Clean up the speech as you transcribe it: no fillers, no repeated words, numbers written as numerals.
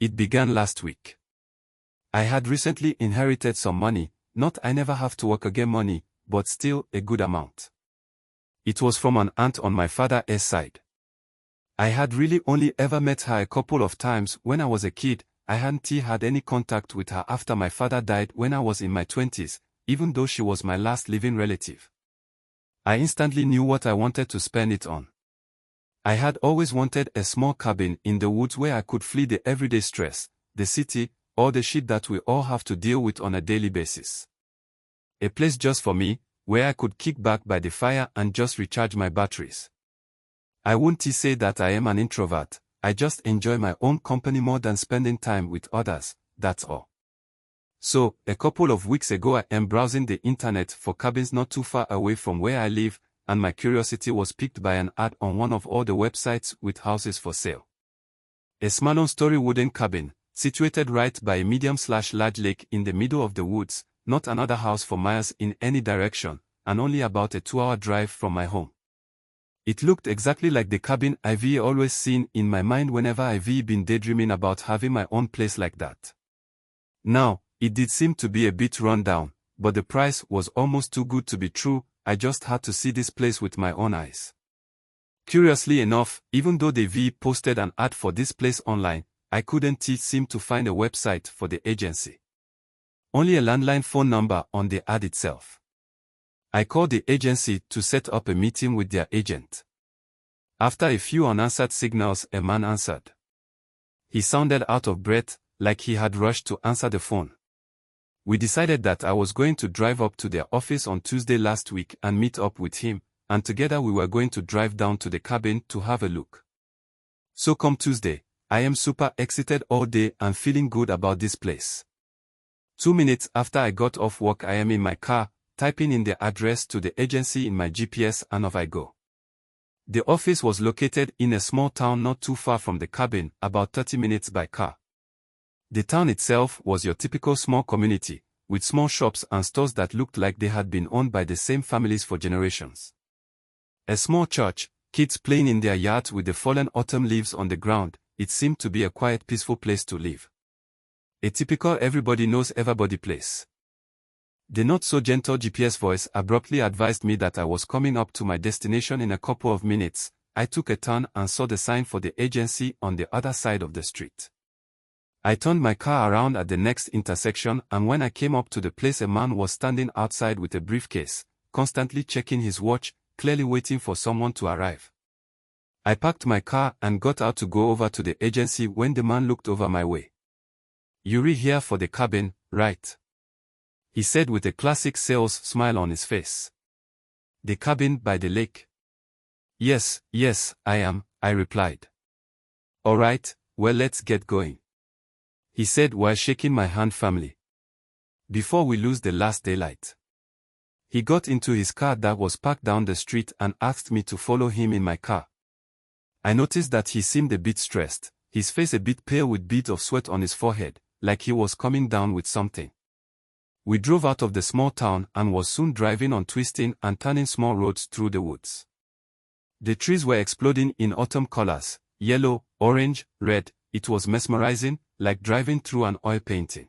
It began last week. I had recently inherited some money, not I never have to work again money, but still a good amount. It was from an aunt on my father's side. I had really only ever met her a couple of times when I was a kid. I hadn't had any contact with her after my father died when I was in my 20s, even though she was my last living relative. I instantly knew what I wanted to spend it on. I had always wanted a small cabin in the woods where I could flee the everyday stress, the city, all the shit that we all have to deal with on a daily basis. A place just for me, where I could kick back by the fire and just recharge my batteries. I wouldn't say that I am an introvert, I just enjoy my own company more than spending time with others, that's all. So, a couple of weeks ago I am browsing the internet for cabins not too far away from where I live, and my curiosity was piqued by an ad on one of all the websites with houses for sale. A small-story wooden cabin, situated right by a medium/large lake in the middle of the woods, not another house for miles in any direction, and only about a 2-hour drive from my home. It looked exactly like the cabin I've always seen in my mind whenever I've been daydreaming about having my own place like that. Now, it did seem to be a bit run down, but the price was almost too good to be true. I just had to see this place with my own eyes. Curiously enough, even though they've posted an ad for this place online, I couldn't seem to find a website for the agency. Only a landline phone number on the ad itself. I called the agency to set up a meeting with their agent. After a few unanswered signals, a man answered. He sounded out of breath, like he had rushed to answer the phone. We decided that I was going to drive up to their office on Tuesday last week and meet up with him, and together we were going to drive down to the cabin to have a look. So come Tuesday, I am super excited all day and feeling good about this place. 2 minutes after I got off work I am in my car, typing in the address to the agency in my GPS and off I go. The office was located in a small town not too far from the cabin, about 30 minutes by car. The town itself was your typical small community, with small shops and stores that looked like they had been owned by the same families for generations. A small church, kids playing in their yards with the fallen autumn leaves on the ground. It seemed to be a quiet, peaceful place to live. A typical everybody knows everybody place. The not-so-gentle GPS voice abruptly advised me that I was coming up to my destination in a couple of minutes. I took a turn and saw the sign for the agency on the other side of the street. I turned my car around at the next intersection, and when I came up to the place a man was standing outside with a briefcase, constantly checking his watch, clearly waiting for someone to arrive. I parked my car and got out to go over to the agency when the man looked over my way. "You're here for the cabin, right?" he said with a classic sales smile on his face. "The cabin by the lake?" Yes, I am," I replied. "All right, well let's get going," he said while shaking my hand firmly. "Before we lose the last daylight." He got into his car that was parked down the street and asked me to follow him in my car. I noticed that he seemed a bit stressed, his face a bit pale with beads of sweat on his forehead, like he was coming down with something. We drove out of the small town and was soon driving on twisting and turning small roads through the woods. The trees were exploding in autumn colors, yellow, orange, red. It was mesmerizing, like driving through an oil painting.